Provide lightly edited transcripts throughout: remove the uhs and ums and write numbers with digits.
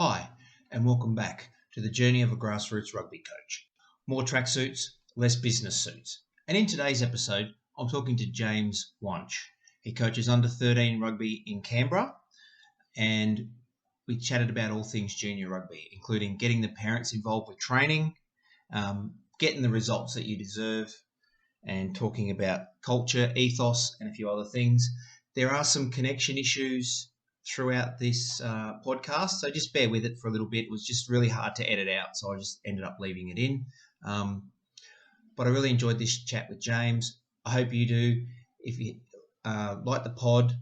Hi, and welcome back to the journey of a grassroots rugby coach. More tracksuits, less business suits. And in today's episode, I'm talking to James Wunsch. He coaches under 13 rugby in Canberra, and we chatted about all things junior rugby, including getting the parents involved with training, getting the results that you deserve, and talking about culture, ethos, and a few other things. There are some connection issues throughout this podcast, so just bear with it for a little bit. It was just really hard to edit out, so I just ended up leaving it in. But I really enjoyed this chat with James. I hope you do. If you like the pod,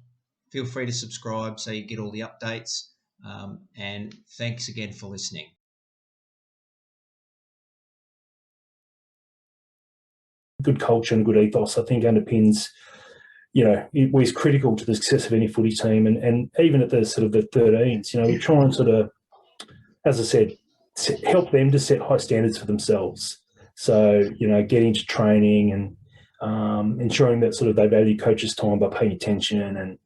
feel free to subscribe so you get all the updates. And thanks again for listening. Good culture and good ethos, I think, underpins, it was critical to the success of any footy team. And even at the sort of the 13s, we try and sort of, as I said, help them to set high standards for themselves. So, getting to training and ensuring that sort of they value coaches' time by paying attention and,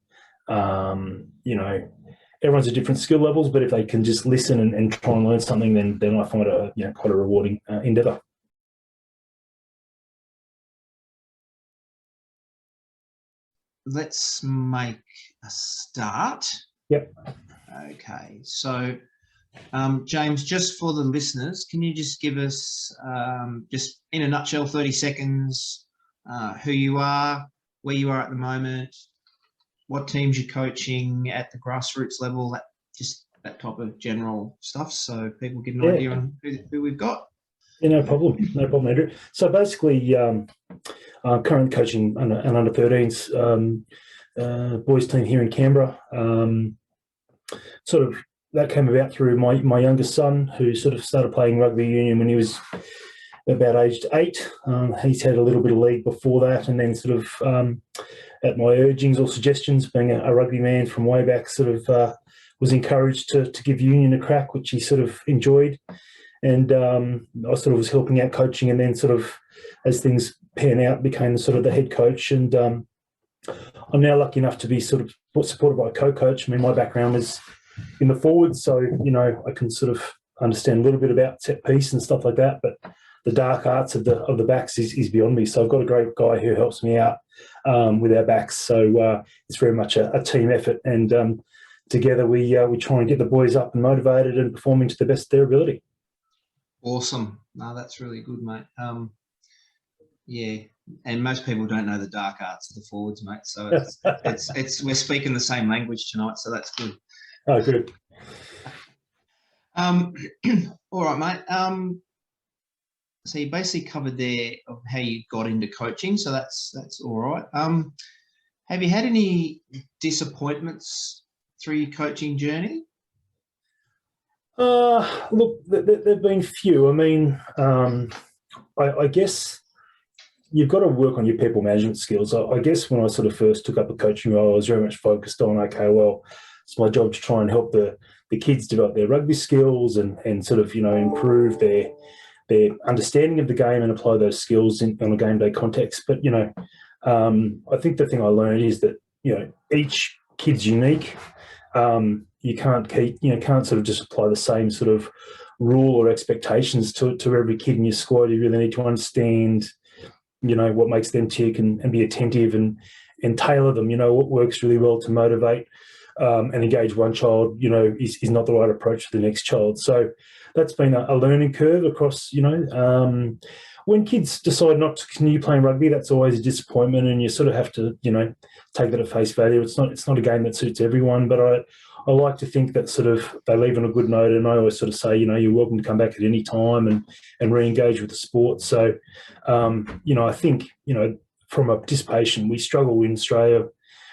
everyone's at different skill levels, but if they can just listen and try and learn something, then I find it quite a rewarding endeavour. Let's make a start. Yep. Okay. So, James, just for the listeners, can you just give us, just in a nutshell, 30 seconds, who you are, where you are at the moment, what teams you're coaching at the grassroots level, that type of general stuff, so people get an idea on who we've got? Yeah, no problem, Andrew. So basically, I'm currently coaching an under 13s boys team here in Canberra. Sort of that came about through my youngest son, who sort of started playing rugby union when he was about aged 8. He's had a little bit of league before that, and then sort of at my urgings or suggestions, being a rugby man from way back, sort of was encouraged to give union a crack, which he sort of enjoyed. And I sort of was helping out coaching, and then sort of as things pan out, became sort of the head coach. And I'm now lucky enough to be sort of supported by a co-coach. I mean, my background is in the forwards, so, I can sort of understand a little bit about setpiece and stuff like that, but the dark arts of the backs is beyond me. So I've got a great guy who helps me out with our backs. So it's very much a team effort, and together we try and get the boys up and motivated and performing to the best of their ability. Awesome. No, that's really good, mate. Yeah, and most people don't know the dark arts of the forwards, mate. So it's we're speaking the same language tonight, so that's good. Oh, good. All right, mate. So you basically covered there of how you got into coaching, so that's all right. Have you had any disappointments through your coaching journey? Look, there've been few. I mean, I guess you've got to work on your people management skills. I guess when I sort of first took up the coaching role, I was very much focused on, okay, well, it's my job to try and help the kids develop their rugby skills and sort of, improve their understanding of the game and apply those skills in on a game day context. But, I think the thing I learned is that, each kid's unique. You can't sort of just apply the same sort of rule or expectations to every kid in your squad. You really need to understand, what makes them tick and be attentive and tailor them. What works really well to motivate and engage one child, is not the right approach for the next child. So that's been a learning curve across, when kids decide not to continue playing rugby, that's always a disappointment, and you sort of have to, take that at face value. It's not a game that suits everyone, but I like to think that sort of they leave on a good note, and I always sort of say, you're welcome to come back at any time and re-engage with the sport. So, I think, from a participation, we struggle in Australia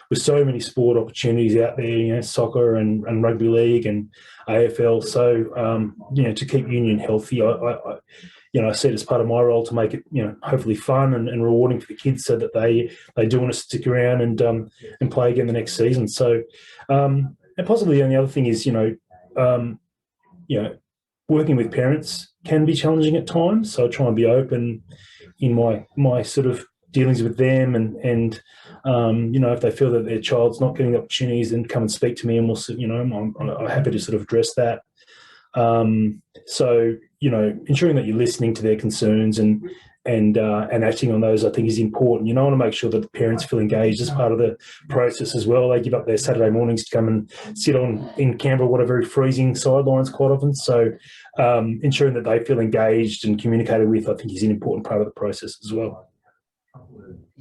with so many sport opportunities out there, soccer and rugby league and AFL. So, to keep union healthy, I see it as part of my role to make it, hopefully fun and rewarding for the kids, so that they do want to stick around and play again the next season. So, and possibly the only other thing is, working with parents can be challenging at times. So I try and be open in my sort of dealings with them, and if they feel that their child's not getting the opportunities, then come and speak to me, and I'm happy to sort of address that. So ensuring that you're listening to their concerns and acting on those, I think, is important. I want to make sure that the parents feel engaged as part of the process as well. They give up their Saturday mornings to come and sit in Canberra, what are very freezing sidelines quite often. So ensuring that they feel engaged and communicated with, I think, is an important part of the process as well.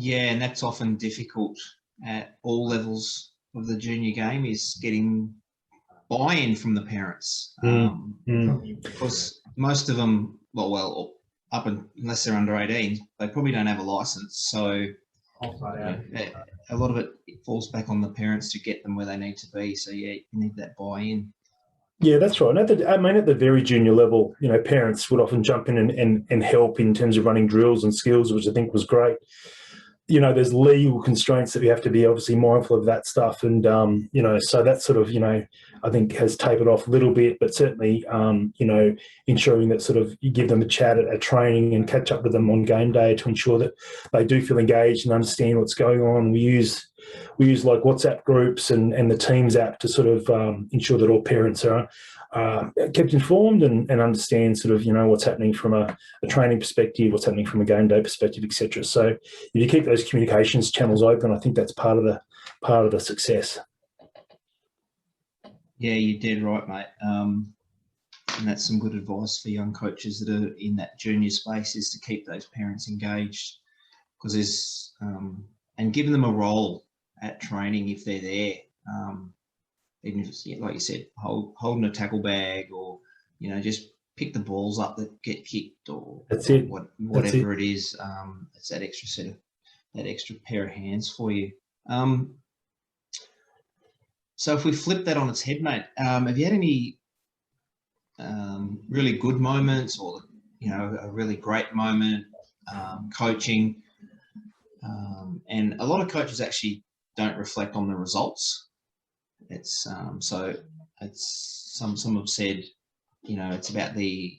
Yeah, and that's often difficult at all levels of the junior game, is getting buy-in from the parents. Because most of them, unless they're under 18, they probably don't have a license. So a lot of it falls back on the parents to get them where they need to be. So yeah, you need that buy-in. Yeah, that's right. And at the very junior level, parents would often jump in and help in terms of running drills and skills, which I think was great. There's legal constraints that we have to be obviously mindful of that stuff. And, so that sort of, I think has tapered off a little bit, but certainly, ensuring that sort of you give them a chat at training and catch up with them on game day to ensure that they do feel engaged and understand what's going on. We use like WhatsApp groups and the Teams app to sort of ensure that all parents are kept informed and understand sort of, what's happening from a training perspective, what's happening from a game day perspective, etc. So if you keep those communications channels open, I think that's part of the success. Yeah, you're dead right, mate. And that's some good advice for young coaches that are in that junior space, is to keep those parents engaged, because there's and giving them a role at training if they're there. Even if it's, like you said, holding a tackle bag, or just pick the balls up that get kicked, or that's it. Whatever it is. It's that extra pair of hands for you. So if we flip that on its head, mate, have you had any really good moments, or a really great moment coaching? And a lot of coaches actually don't reflect on the results. It's some have said, it's about the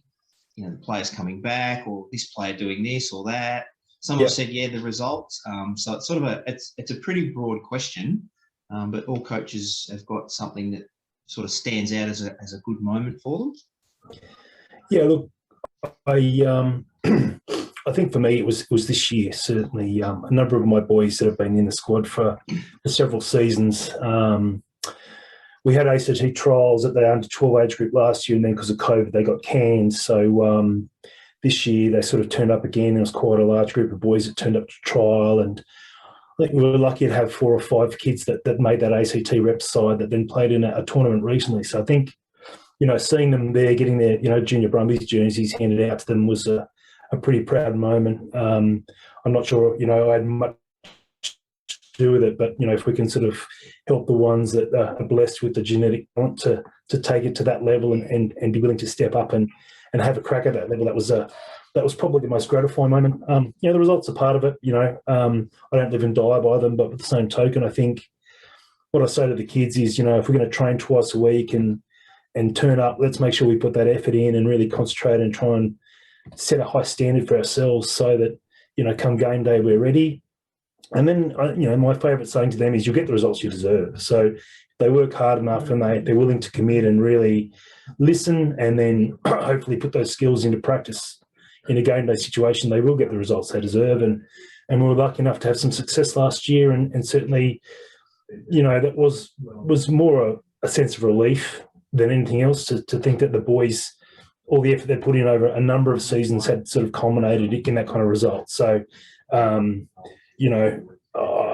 players coming back, or this player doing this or that. Some have said, the results. So it's sort of it's a pretty broad question. But all coaches have got something that sort of stands out as a good moment for them. Yeah, look, I think for me it was this year, certainly. A number of my boys that have been in the squad for several seasons. We had ACT trials at the under-12 age group last year, and then because of COVID they got canned. So this year they sort of turned up again. There was quite a large group of boys that turned up to trial, and I think we were lucky to have 4 or 5 kids that made that ACT rep side that then played in a tournament recently. So I think, seeing them there, getting their, junior Brumbies jerseys handed out to them was a pretty proud moment. I'm not sure, I had much to do with it, but, if we can sort of help the ones that are blessed with the genetic talent to take it to that level and be willing to step up and have a crack at that level, that was probably the most gratifying moment. The results are part of it. I don't live and die by them, but with the same token, I think what I say to the kids is, if we're going to train twice a week and turn up, let's make sure we put that effort in and really concentrate and try and set a high standard for ourselves so that, come game day, we're ready. And then, my favourite saying to them is, you'll get the results you deserve. So if they work hard enough and they're willing to commit and really listen, and then hopefully put those skills into practice in a game day situation, they will get the results they deserve. And we were lucky enough to have some success last year, and certainly, that was more a sense of relief than anything else to think that the boys, all the effort they put in over a number of seasons, had sort of culminated in that kind of result. So,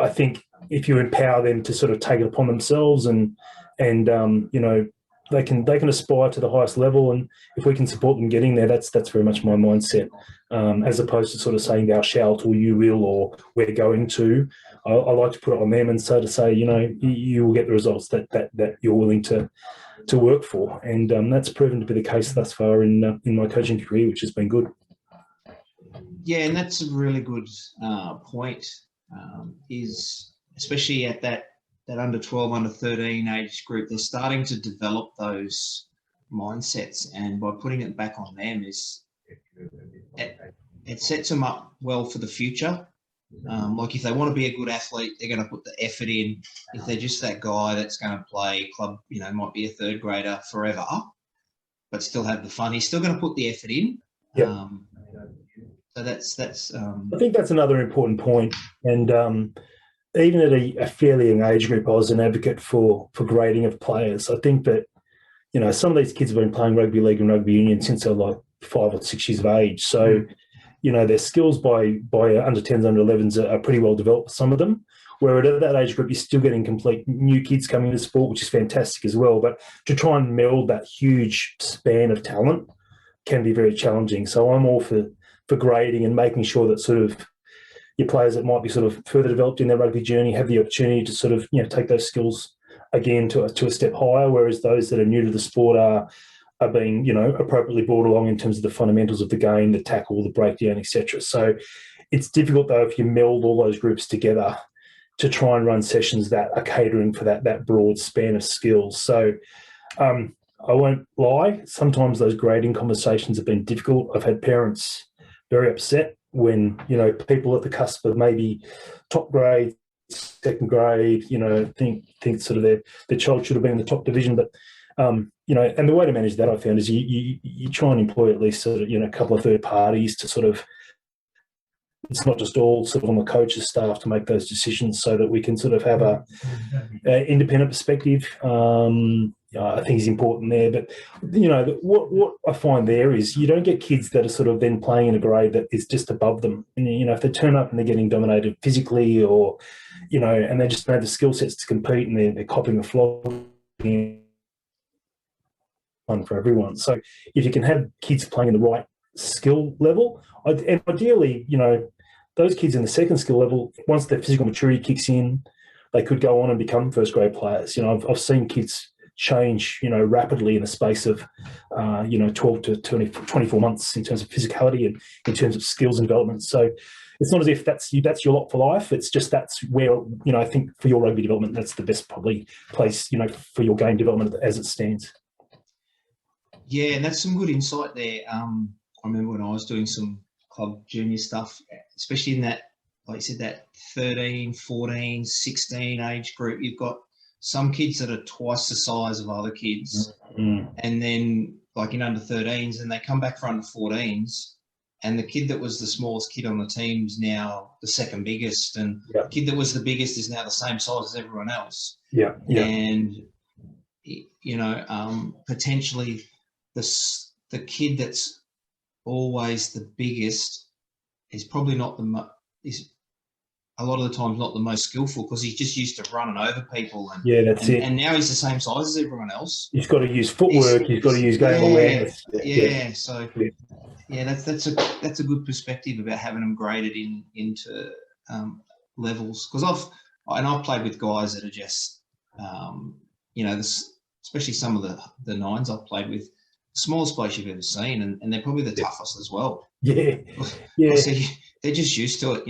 I think if you empower them to sort of take it upon themselves and they can aspire to the highest level, and if we can support them getting there, that's very much my mindset, as opposed to sort of saying thou shalt or you will or we're going to. I like to put it on them, and so to say, you will get the results that you're willing to work for, and that's proven to be the case thus far in my coaching career, which has been good. Yeah, and that's a really good point. Is especially at that under 12, under 13 age group, they're starting to develop those mindsets, and by putting it back on them, it sets them up well for the future. Like if they want to be a good athlete, they're going to put the effort in. If they're just that guy that's going to play club, might be a third grader forever, but still have the fun, he's still going to put the effort in. Yep. So that's. I think that's another important point. And even at a fairly young age group, I was an advocate for grading of players. I think that, some of these kids have been playing rugby league and rugby union since they're like 5 or 6 years of age. So, their skills by under 10s, under 11s are pretty well developed, some of them. Where at that age group, you're still getting complete new kids coming into sport, which is fantastic as well. But to try and meld that huge span of talent can be very challenging. So I'm all for grading and making sure that sort of your players that might be sort of further developed in their rugby journey have the opportunity to sort of, take those skills again to a step higher, whereas those that are new to the sport are being, appropriately brought along in terms of the fundamentals of the game, the tackle, the breakdown, etc. So it's difficult, though, if you meld all those groups together to try and run sessions that are catering for that broad span of skills. So I won't lie, sometimes those grading conversations have been difficult. I've had parents very upset when, people at the cusp of maybe top grade, second grade, think sort of their child should have been in the top division. But, and the way to manage that, I found, is you try and employ at least sort of, a couple of third parties to sort of, it's not just all sort of on the coach's staff to make those decisions, so that we can sort of have a independent perspective. I think is important there. But, what I find there is you don't get kids that are sort of then playing in a grade that is just above them. And, if they turn up and they're getting dominated physically, or, and they just don't have the skill sets to compete, and they're copping a flogging, fun for everyone. So if you can have kids playing in the right skill level, and ideally, those kids in the second skill level, once their physical maturity kicks in, they could go on and become first grade players. I've seen kids change, rapidly in the space of, 12 to 24 months in terms of physicality and in terms of skills and development. So it's not as if that's your lot for life. It's just that's where, I think for your rugby development, that's the best probably place, for your game development as it stands. Yeah, and that's some good insight there. I remember when I was doing some club junior stuff, especially in that, like you said, that 13, 14, 16 age group, you've got some kids that are twice the size of other kids. Mm-hmm. And then like in under 13s, and they come back for under 14s, and the kid that was the smallest kid on the team is now the second biggest, and the kid that was the biggest is now the same size as everyone else. Yeah. And, potentially the kid that's always the biggest is probably not is a lot of the times not the most skillful, because he's just used to running over people. And, that's it. And now he's the same size as everyone else. He's got to use footwork. He's got to use game awareness. So that's a good perspective about having them graded into levels. Because I've played with guys that are just, especially some of the nines I've played with, smallest place you've ever seen, and they're probably the toughest as well. Yeah. So they're just used to it,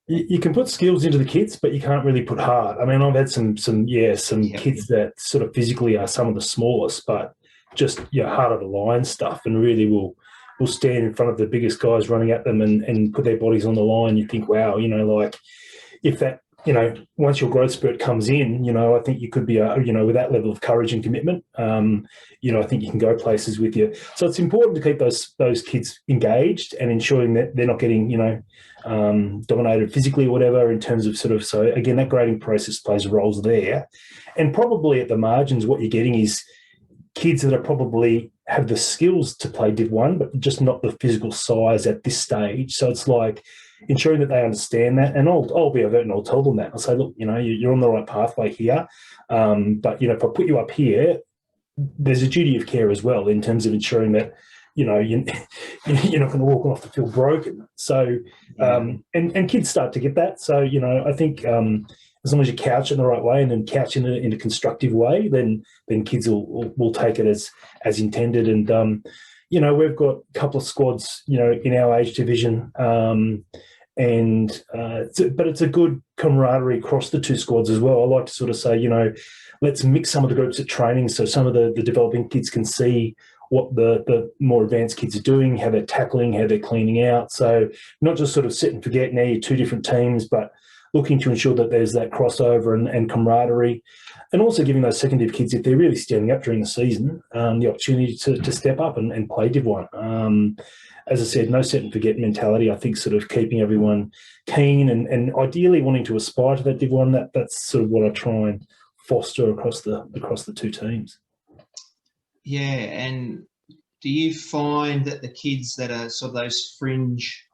You can put skills into the kids, but you can't really put heart. I mean, I've had some kids that sort of physically are some of the smallest, but just heart of the line stuff, and really will stand in front of the biggest guys running at them and put their bodies on the line. You think, wow, like if that, once your growth spurt comes in, I think you could be, with that level of courage and commitment, I think you can go places with you. So it's important to keep those kids engaged and ensuring that they're not getting, dominated physically or whatever in terms of sort of, so again, that grading process plays roles there. And probably at the margins, what you're getting is kids that are probably have the skills to play Div 1, but just not the physical size at this stage. So it's like ensuring that they understand that. And I'll be overt and I'll tell them that. I'll say, look, you're on the right pathway here. But, if I put you up here, there's a duty of care as well in terms of ensuring that, you're not going to walk off the field broken. So, and kids start to get that. So, I think as long as you couch it in the right way and then couch in a constructive way, then kids will take it as intended. And, we've got a couple of squads, in our age division, but it's a good camaraderie across the two squads as well. I like to sort of say, let's mix some of the groups at training so some of the developing kids can see what the more advanced kids are doing, how they're tackling, how they're cleaning out. So not just sort of sit and forget, now you're two different teams, but looking to ensure that there's that crossover and camaraderie, and also giving those second div kids, if they're really standing up during the season, the opportunity to step up and play Div 1. As I said, no set and forget mentality. I think sort of keeping everyone keen and ideally wanting to aspire to that Div 1. That's sort of what I try and foster across the two teams. Yeah, and do you find that the kids that are sort of those fringe,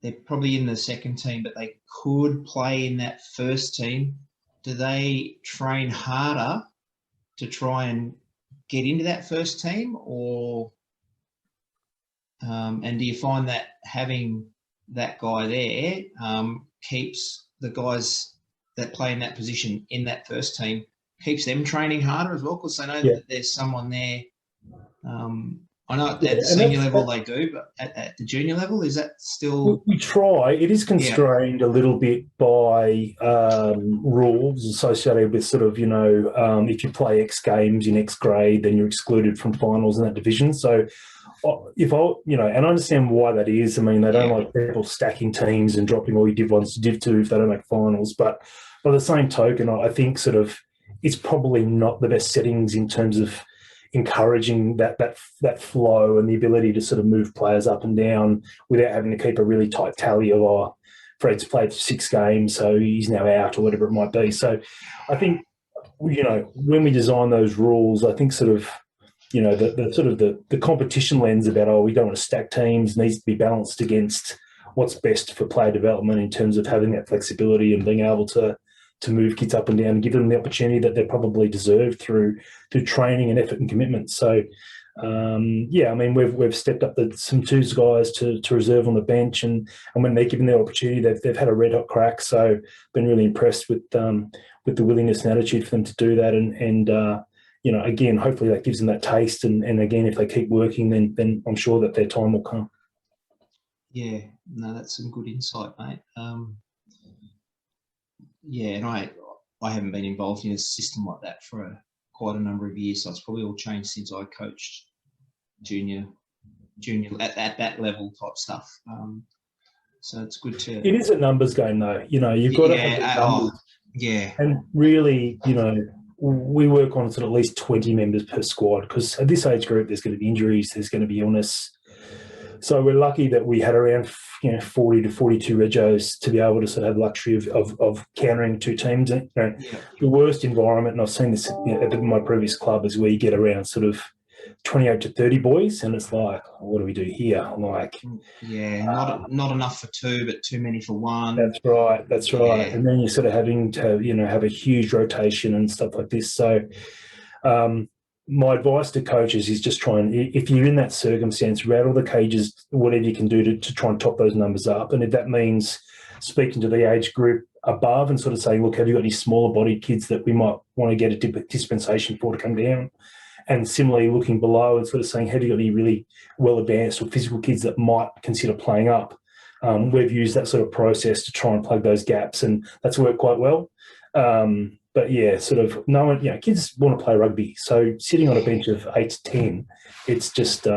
they're probably in the second team, but they could play in that first team, do they train harder to try and get into that first team, or and do you find that having that guy there keeps the guys that play in that position in that first team, keeps them training harder as well, because they know that there's someone there? I know at the senior level they do, but at the junior level, is that still? We try. It is constrained a little bit by rules associated with sort of, if you play X games in X grade, then you're excluded from finals in that division. So and I understand why that is. I mean, they don't like people stacking teams and dropping all your Div 1s to Div 2 if they don't make finals. But by the same token, I think sort of it's probably not the best settings in terms of encouraging that flow and the ability to sort of move players up and down without having to keep a really tight tally of, Fred's played 6 games, so he's now out, or whatever it might be. So I think, when we design those rules, I think sort of, the competition lens about, we don't want to stack teams, needs to be balanced against what's best for player development in terms of having that flexibility and being able to move kids up and down and give them the opportunity that they probably deserve through training and effort and commitment. So, we've stepped up some twos guys to reserve on the bench, and when they're given their opportunity, they've had a red hot crack. So, been really impressed with the willingness and attitude for them to do that, and again, hopefully that gives them that taste, and again, if they keep working, then I'm sure that their time will come. Yeah, no, that's some good insight, mate. And I haven't been involved in a system like that for quite a number of years, so it's probably all changed since I coached junior at that level type stuff. So it's good to. It is a numbers game, though. You've got to have the numbers. And really, we work on sort of at least 20 members per squad, because at this age group, there's going to be injuries, there's going to be illness. So we're lucky that we had around 40 to 42 regos to be able to sort of have the luxury of countering two teams. The worst environment, and I've seen this at my previous club, is where you get around sort of 28 to 30 boys, and it's like, what do we do here? Not enough for 2, but too many for 1. That's right. And then you're sort of having to have a huge rotation and stuff like this. So my advice to coaches is just try and, if you're in that circumstance, rattle the cages, whatever you can do to try and top those numbers up. And if that means speaking to the age group above and sort of saying, look, have you got any smaller bodied kids that we might want to get a dispensation for to come down? And similarly, looking below and sort of saying, have you got any really well advanced or physical kids that might consider playing up? We've used that sort of process to try and plug those gaps, and that's worked quite well. But sort of kids want to play rugby. So sitting on a bench of 8 to 10, it's just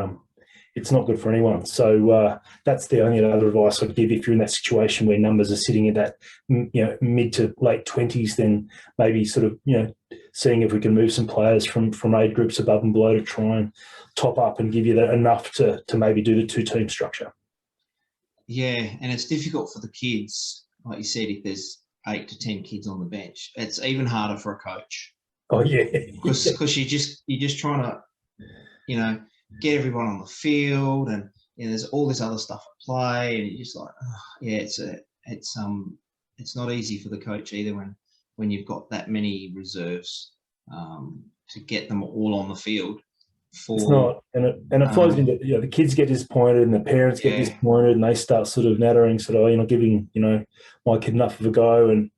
it's not good for anyone. So that's the only other advice I'd give if you're in that situation where numbers are sitting at that mid to late 20s. Then maybe sort of seeing if we can move some players from age groups above and below to try and top up and give you that enough to maybe do the 2-team structure. Yeah, and it's difficult for the kids, like you said, if there's 8 to 10 kids on the bench. It's even harder for a coach. Oh yeah, because you're just trying to, get everyone on the field, and there's all this other stuff at play, and you're just like, it's not easy for the coach either when you've got that many reserves to get them all on the field. It's not, and it flows into the kids get disappointed and the parents get disappointed, and they start sort of nattering, sort of, you're not giving my kid enough of a go, and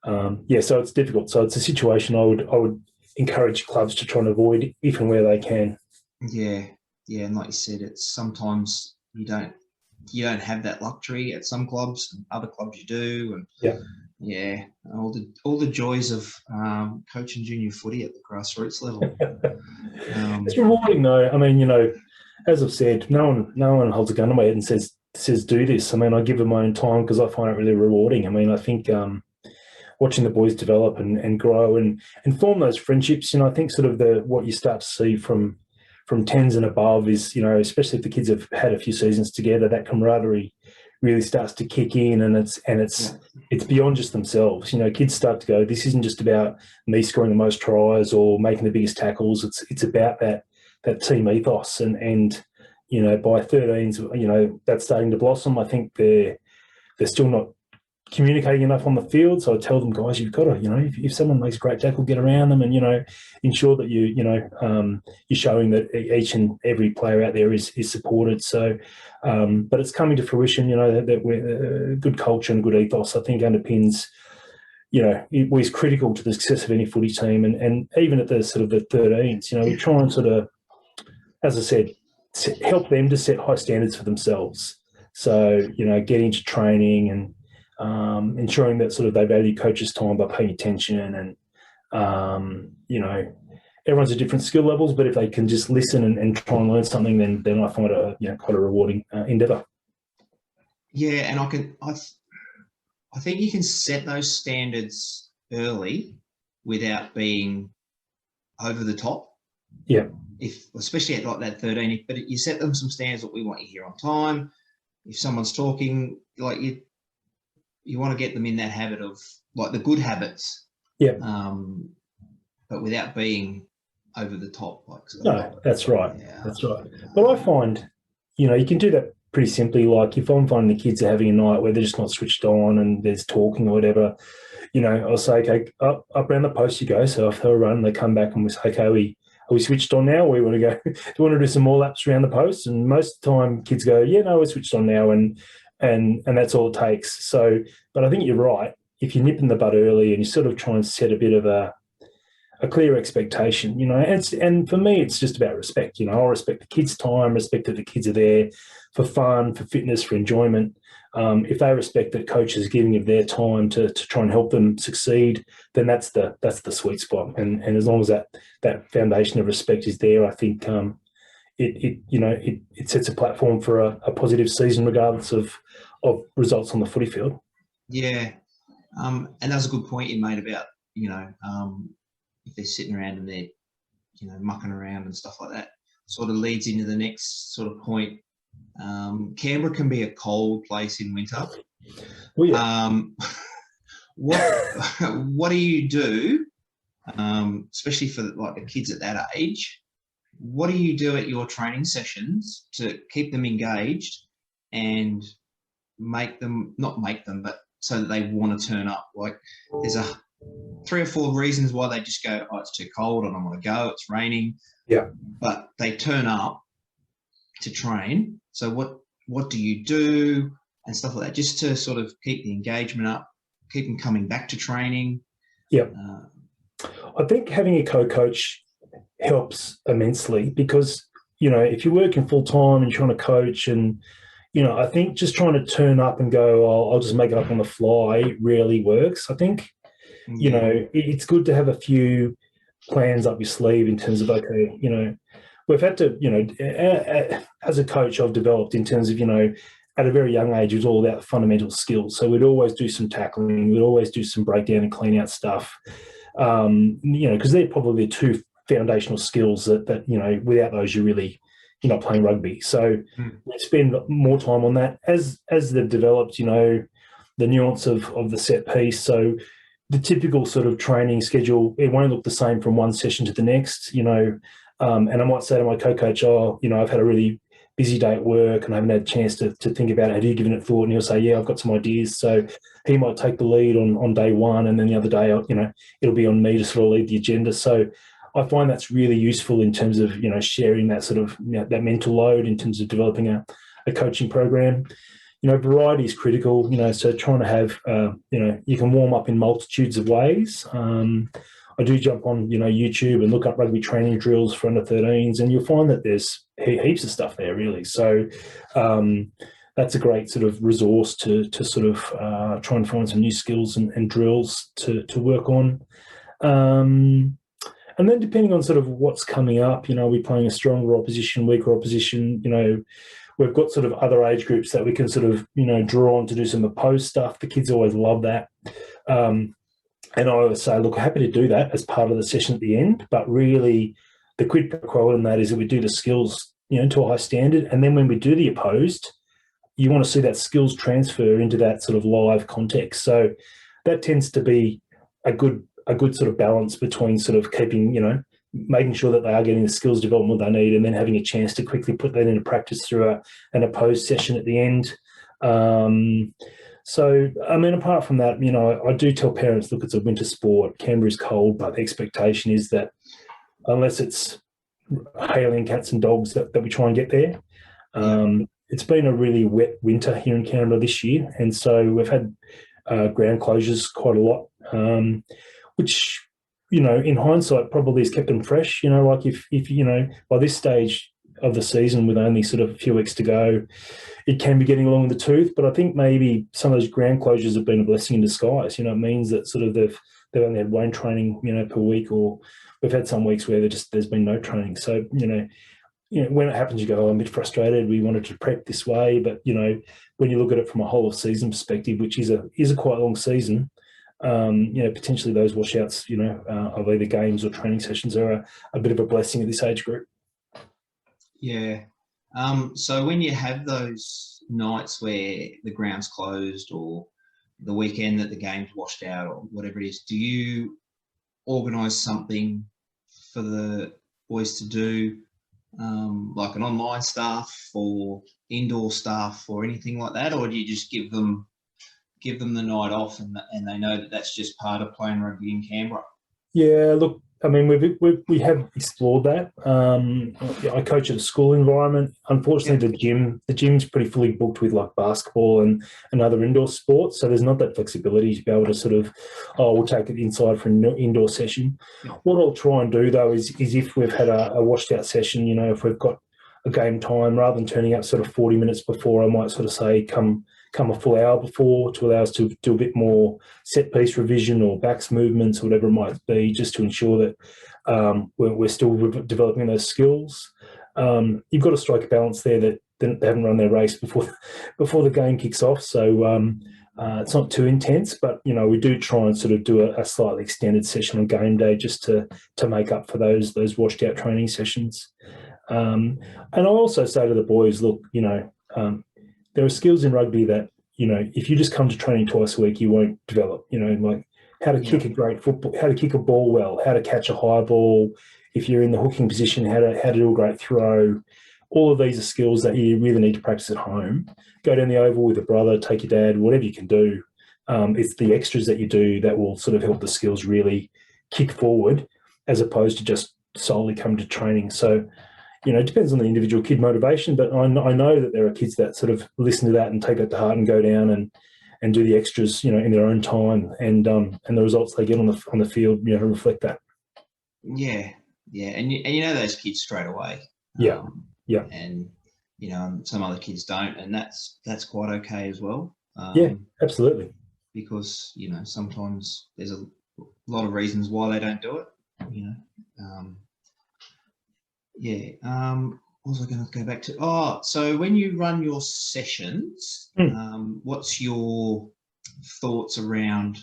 so it's difficult. So it's a situation I would encourage clubs to try and avoid if and where they can. And like you said, it's sometimes you don't have that luxury at some clubs, and other clubs you do, and all the joys of coaching junior footy at the grassroots level. It's rewarding though. I mean, as I've said, no one holds a gun to my head and says do this. I mean, I give them my own time because I find it really rewarding. I mean, I think watching the boys develop and grow and form those friendships, I think sort of what you start to see from 10s and above is, especially if the kids have had a few seasons together, that camaraderie really starts to kick in, and it's beyond just themselves. Kids start to go, this isn't just about me scoring the most tries or making the biggest tackles. It's about that team ethos, and by 13s, that's starting to blossom. I think they're still not communicating enough on the field, so I tell them, guys, you've got to, if someone makes a great tackle, get around them, and ensure that you're showing that each and every player out there is supported. So, but it's coming to fruition, that we're good culture and good ethos, I think, underpins. It was critical to the success of any footy team, and even at the sort of the 13s, we try and sort of, as I said, help them to set high standards for themselves. So, get into training and ensuring that sort of they value coaches' time by paying attention, and everyone's at different skill levels, but if they can just listen and try and learn something, then I find it quite a rewarding endeavour. Yeah, and I think you can set those standards early without being over the top. Yeah. Especially at like that 13, but you set them some standards that we want you here on time. If someone's talking, like you want to get them in that habit of like the good habits. Yeah. But without being over the top. No, that's right. Yeah. That's right. But I find, you can do that pretty simply. Like if I'm finding the kids are having a night where they're just not switched on and there's talking or whatever, I'll say, okay, up around the post you go. So if they'll run, they come back and we say, okay, are we switched on now? Or we want to go, do we want to do some more laps around the post? And most of the time kids go, yeah, no, we're switched on now. And that's all it takes. So, but I think you're right. If you nip in the bud early and you sort of try and set a bit of a clear expectation, and for me, it's just about respect. I'll respect the kids' time, respect that the kids are there for fun, for fitness, for enjoyment. If they respect that coach is giving of their time to try and help them succeed, then that's the sweet spot. And as long as that foundation of respect is there, I think it sets a platform for a positive season, regardless of results on the footy field. Yeah, and that's a good point you made about if they're sitting around and they're mucking around and stuff like that. Sort of leads into the next sort of point. Canberra can be a cold place in winter. Well, yeah. What do you do, especially for like the kids at that age? What do you do at your training sessions to keep them engaged and but so that they want to turn up? Like there's 3 or 4 reasons why they just go, oh, it's too cold, I don't want to go, it's raining. Yeah. But they turn up to train. So what do you do and stuff like that, just to sort of keep the engagement up, keep them coming back to training? Yeah. I think having a co-coach helps immensely because, if you're working full-time and trying to coach and, I think just trying to turn up and go, oh, I'll just make it up on the fly rarely works. I think, it's good to have a few plans up your sleeve in terms of, okay, we've had to, as a coach, I've developed in terms of, at a very young age, it was all about fundamental skills. So we'd always do some tackling, we'd always do some breakdown and clean out stuff, because they're probably the 2 foundational skills that without those, you're not playing rugby. So we spend more time on that as they've developed, the nuance of the set piece. So the typical sort of training schedule, it won't look the same from one session to the next, and I might say to my co-coach, I've had a really busy day at work and I haven't had a chance to think about it. Have you given it thought? And he'll say, yeah, I've got some ideas. So he might take the lead on day one, and then the other day, it'll be on me to sort of lead the agenda. So I find that's really useful in terms of, sharing that sort of, that mental load in terms of developing a coaching program. Variety is critical, so trying to have, you can warm up in multitudes of ways. I do jump on, YouTube and look up rugby training drills for under 13s, and you'll find that there's heaps of stuff there, really. So that's a great sort of resource to sort of try and find some new skills and drills to work on. And then depending on sort of what's coming up, we're playing a stronger opposition, weaker opposition, we've got sort of other age groups that we can sort of, draw on to do some opposed stuff. The kids always love that. And I always say, look, happy to do that as part of the session at the end, but really the quid pro quo in that is that we do the skills, to a high standard. And then when we do the opposed, you want to see that skills transfer into that sort of live context. So that tends to be a good sort of balance between sort of keeping, making sure that they are getting the skills development they need and then having a chance to quickly put that into practice through an opposed session at the end. So, apart from that, I do tell parents, look, it's a winter sport. Canberra is cold, but the expectation is that unless it's hailing cats and dogs that we try and get there. It's been a really wet winter here in Canberra this year, and so we've had ground closures quite a lot, which, in hindsight probably has kept them fresh. Like if by this stage of the season with only sort of a few weeks to go, it can be getting along in the tooth. But I think maybe some of those ground closures have been a blessing in disguise. It means that sort of they've only had one training, per week, or we've had some weeks where there's been no training. So, when it happens, you go, I'm a bit frustrated. We wanted to prep this way. But, when you look at it from a whole of season perspective, which is a quite long season, potentially those washouts, of either games or training sessions are a bit of a blessing at this age group. Yeah. So when you have those nights where the ground's closed or the weekend that the game's washed out or whatever it is, do you organise something for the boys to do, like an online stuff or indoor stuff or anything like that, or do you just give them the night off and they know that that's just part of playing rugby in Canberra? Yeah, look, we have explored that. I coach at a school environment. Unfortunately, the gym's pretty fully booked with like basketball and other indoor sports, so there's not that flexibility to be able to sort of, we'll take it inside for an indoor session. Yeah. What I'll try and do though is if we've had a washed out session, if we've got a game time, rather than turning up sort of 40 minutes before, I might sort of say come a full hour before to allow us to do a bit more set piece revision or backs movements or whatever it might be, just to ensure that we're still developing those skills. You've got to strike a balance there that they haven't run their race before the game kicks off. So it's not too intense, but we do try and sort of do a slightly extended session on game day just to make up for those washed out training sessions. And I also say to the boys, look, there are skills in rugby that, if you just come to training twice a week, you won't develop, like how to kick a great football, how to kick a ball well, how to catch a high ball. If you're in the hooking position, how to do a great throw. All of these are skills that you really need to practice at home. Go down the oval with a brother, take your dad, whatever you can do. It's the extras that you do that will sort of help the skills really kick forward, as opposed to just solely come to training. So, it depends on the individual kid motivation, but I know that there are kids that sort of listen to that and take that to heart and go down and do the extras, in their own time, and the results they get on the field, reflect that. Yeah, and those kids straight away. Yeah. And some other kids don't, and that's quite okay as well. Yeah, absolutely. Because sometimes there's a lot of reasons why they don't do it. What was I going to go back to? So when you run your sessions, what's your thoughts around,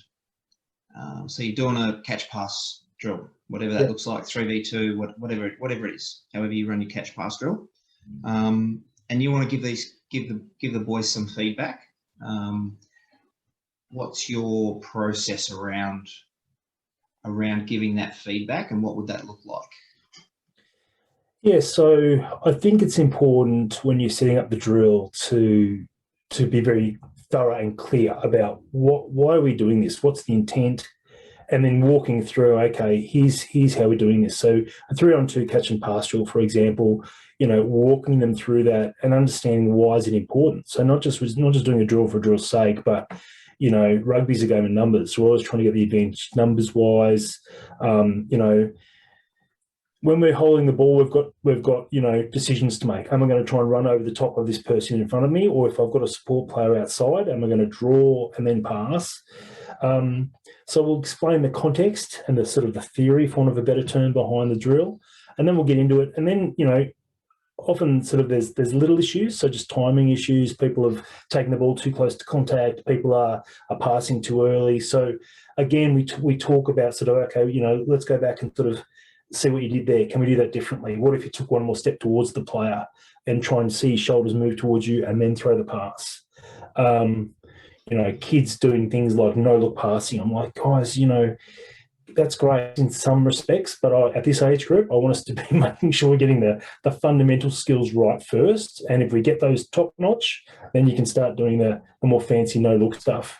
so you're doing a catch pass drill, whatever that looks like, 3v2, whatever it is, however you run your catch pass drill, and you want to give the boys some feedback. What's your process around giving that feedback, and what would that look like? Yeah, so I think it's important when you're setting up the drill to be very thorough and clear about why are we doing this, what's the intent, and then walking through, okay, here's how we're doing this. So a 3-on-2 catch and pass drill, for example, walking them through that and understanding why is it important. So not just doing a drill for drill's sake, but rugby's a game of numbers. We're always trying to get the advantage numbers wise. When we're holding the ball, we've got decisions to make. Am I going to try and run over the top of this person in front of me, or if I've got a support player outside, am I going to draw and then pass? So we'll explain the context and the sort of the theory, for want of a better term, behind the drill, and then we'll get into it. And then, often sort of there's little issues, so just timing issues. People have taken the ball too close to contact. People are passing too early. So again, we talk about sort of, okay, let's go back and sort of see what you did there. Can we do that differently? What if you took one more step towards the player and try and see shoulders move towards you and then throw the pass? Kids doing things like no-look passing. I'm like, guys, that's great in some respects, but at this age group, I want us to be making sure we're getting the fundamental skills right first. And if we get those top-notch, then you can start doing the more fancy no-look stuff.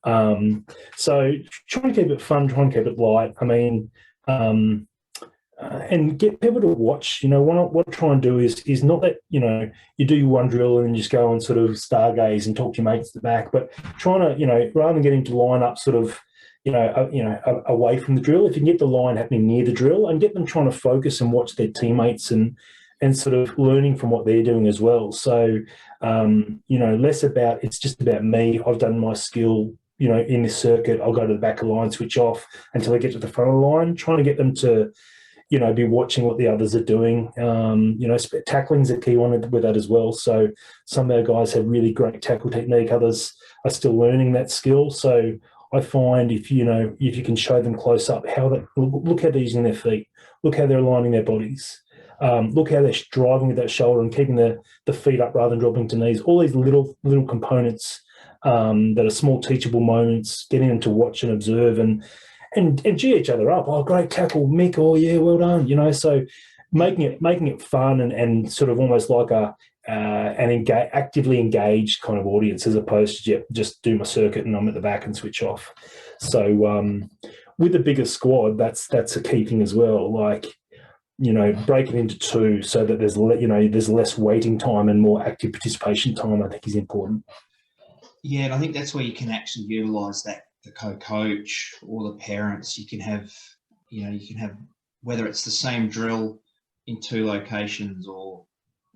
So try and keep it fun, try and keep it light. I mean, and get people to watch. What I try and do is not that, you do one drill and then just go and sort of stargaze and talk to your mates at the back, but trying to, rather than getting to line up sort of, away from the drill, if you can get the line happening near the drill and get them trying to focus and watch their teammates and sort of learning from what they're doing as well. So, less about, it's just about me. I've done my skill, in this circuit. I'll go to the back of the line, switch off until I get to the front of the line, trying to get them to, be watching what the others are doing. Tackling's a key one with that as well. So some of our guys have really great tackle technique. Others are still learning that skill. So I find if you can show them close up look how they're using their feet, look how they're aligning their bodies, look how they're driving with that shoulder and keeping the feet up rather than dropping to knees. All these little components that are small teachable moments, getting them to watch and observe and gee each other up. Oh, great tackle, Mick. Oh yeah, well done. So making it fun and sort of almost like an actively engaged kind of audience, as opposed to just do my circuit and I'm at the back and switch off. So with a bigger squad, that's a key thing as well. Like, break it into two so that there's less waiting time and more active participation time, I think, is important. Yeah, and I think that's where you can actually utilise that, the co-coach or the parents. You can have whether it's the same drill in two locations or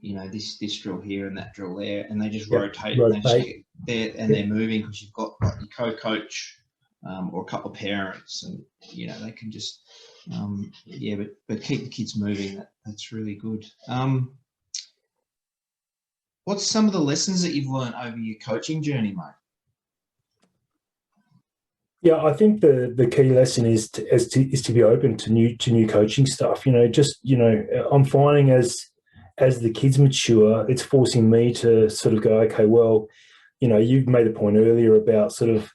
this drill here and that drill there, and they just rotate. And they're moving because you've got like your co-coach or a couple of parents, and they can just but keep the kids moving. That's really good. What's some of the lessons that you've learned over your coaching journey, mate? Yeah, I think the key lesson is to be open to new coaching stuff. I'm finding as the kids mature, it's forcing me to sort of go, okay, well, you've made a point earlier about sort of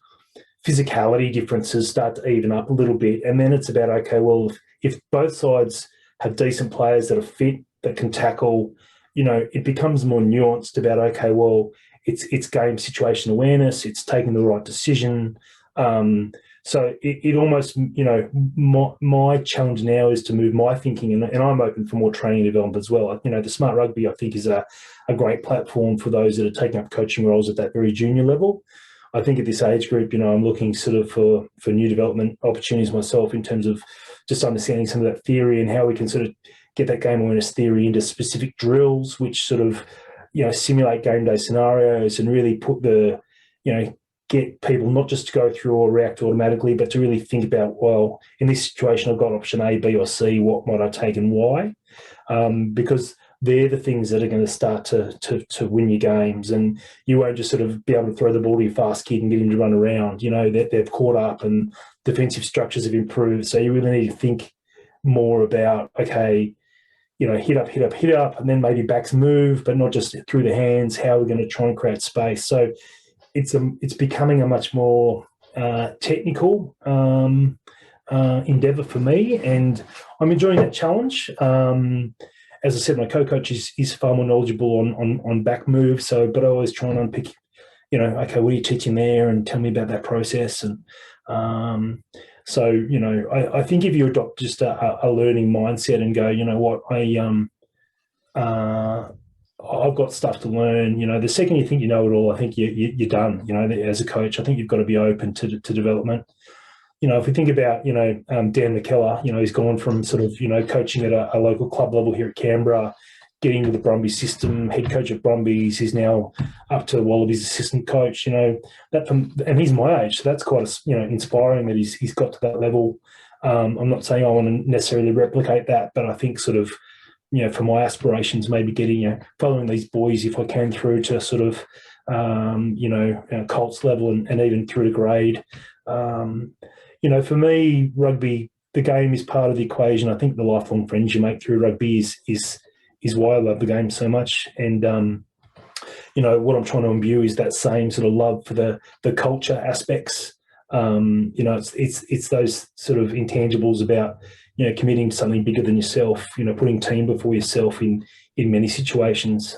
physicality differences start to even up a little bit, and then it's about, okay, well, if both sides have decent players that are fit, that can tackle, it becomes more nuanced about, okay, well, it's game situation awareness, it's taking the right decision. So it almost, my challenge now is to move my thinking, and I'm open for more training and development as well. The Smart Rugby, I think, is a great platform for those that are taking up coaching roles at that very junior level. I think at this age group, I'm looking sort of for new development opportunities myself in terms of just understanding some of that theory and how we can sort of get that game awareness theory into specific drills, which sort of, simulate game day scenarios and really put get people not just to go through or react automatically, but to really think about, well, in this situation, I've got option A, B, or C. What might I take and why? Because they're the things that are going to start to win your games, and you won't just sort of be able to throw the ball to your fast kid and get him to run around. They've caught up and defensive structures have improved. So you really need to think more about, okay, hit up, and then maybe backs move, but not just through the hands. How are we going to try and create space? So it's becoming a much more technical endeavour for me, and I'm enjoying that challenge. As I said, my co-coach is far more knowledgeable on back moves. But I always try and unpick, okay, what are you teaching there, and tell me about that process. And I think if you adopt just a learning mindset and go, what, I've got stuff to learn. The second you think you know it all, I think you're done. As a coach, I think you've got to be open to development. If we think about, Dan McKellar, he's gone from sort of, coaching at a local club level here at Canberra getting into the Brumbies system, head coach of Brumbies. He's now up to Wallabies assistant coach. And he's my age, so that's quite inspiring that he's got to that level. I'm not saying I want to necessarily replicate that, but I think sort of, for my aspirations, maybe getting, following these boys if I can through to sort of, Colts level and even through to grade. For me, rugby, the game is part of the equation. I think the lifelong friends you make through rugby is why I love the game so much. And, what I'm trying to imbue is that same sort of love for the culture aspects. It's those sort of intangibles about, committing to something bigger than yourself, putting team before yourself in many situations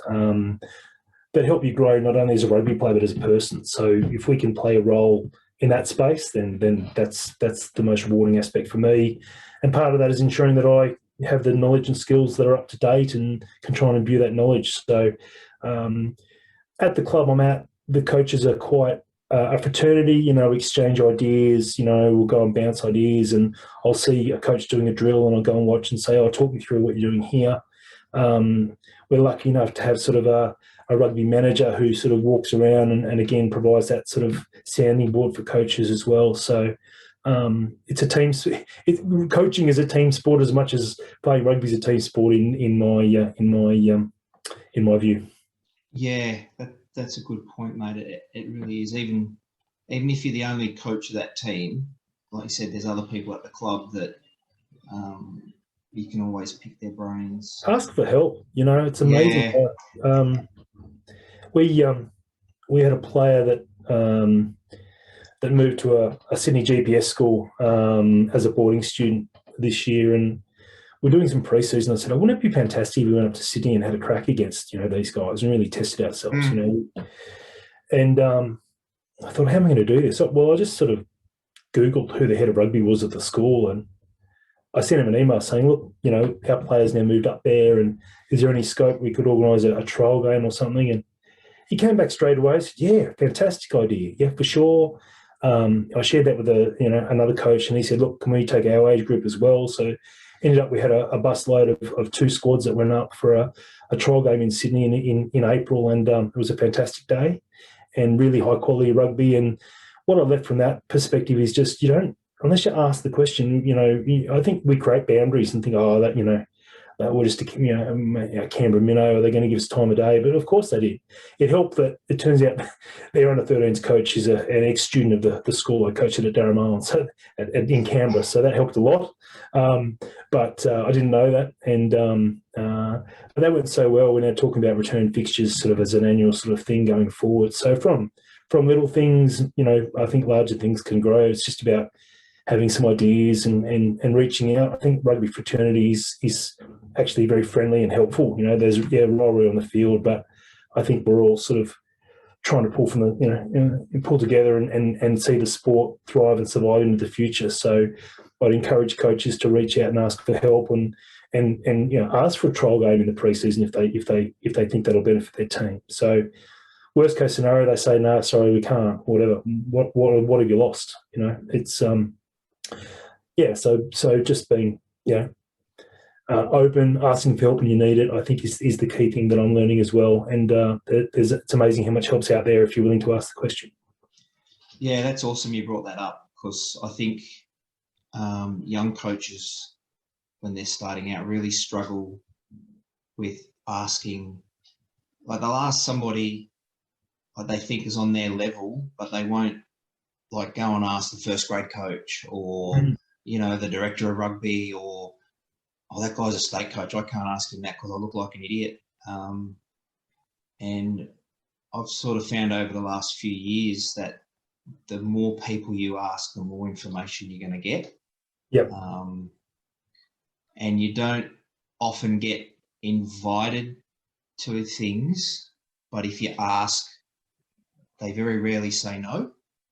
that help you grow not only as a rugby player but as a person. So if we can play a role in that space, then that's the most rewarding aspect for me. And part of that is ensuring that I have the knowledge and skills that are up to date and can try and imbue that knowledge. So at the club I'm at, the coaches are quite a fraternity, exchange ideas, we'll go and bounce ideas, and I'll see a coach doing a drill and I'll go and watch and say, talk me through what you're doing here. We're lucky enough to have sort of a rugby manager who sort of walks around and again provides that sort of sounding board for coaches as well. So it's a team. Coaching is a team sport as much as playing rugby is a team sport in my view. Yeah, that's a good point, mate. It really is. Even if you're the only coach of that team, like you said, there's other people at the club that you can always pick their brains. Ask for help. It's amazing. Yeah. We had a player that moved to a Sydney GPS school as a boarding student this year, and we're doing some pre-season. I said, wouldn't it be fantastic if we went up to Sydney and had a crack against these guys and really tested ourselves, And I thought, how am I going to do this? Well, I just sort of Googled who the head of rugby was at the school, and I sent him an email saying, look, our players now moved up there, and is there any scope we could organise a trial game or something? And he came back straight away and said, yeah, fantastic idea. Yeah, for sure. I shared that with another coach, and he said, look, can we take our age group as well? So ended up we had a bus load of two squads that went up for a trial game in Sydney in April, and it was a fantastic day and really high quality rugby. And what I left from that perspective is just unless you ask the question, I think we create boundaries and think, we're just a Canberra minnow, are they going to give us time of day? But of course they did. It helped that it turns out their under-13s coach is an ex-student of the school I coached at Daramalan, so in Canberra, so that helped a lot. But I didn't know that, and but that went so well. We're now talking about return fixtures sort of as an annual sort of thing going forward. So from little things, I think larger things can grow. It's just about having some ideas and reaching out. I think rugby fraternity is actually very friendly and helpful. There's rivalry on the field, but I think we're all sort of trying to pull from and pull together and see the sport thrive and survive into the future. So I'd encourage coaches to reach out and ask for help and ask for a trial game in the preseason if they think that'll benefit their team. So worst case scenario, they say, no, sorry, we can't, whatever. What have you lost? It's so just being open, asking for help when you need it, I think is the key thing that I'm learning as well. And it's amazing how much help's out there if you're willing to ask the question. Yeah, that's awesome you brought that up, because I think young coaches, when they're starting out, really struggle with asking. Like, they'll ask somebody like they think is on their level, but they won't like go and ask the first grade coach or the director of rugby, or that guy's a state coach, I can't ask him that because I look like an idiot. And I've sort of found over the last few years that the more people you ask, the more information you're going to get. Yep. And you don't often get invited to things, but if you ask, they very rarely say no.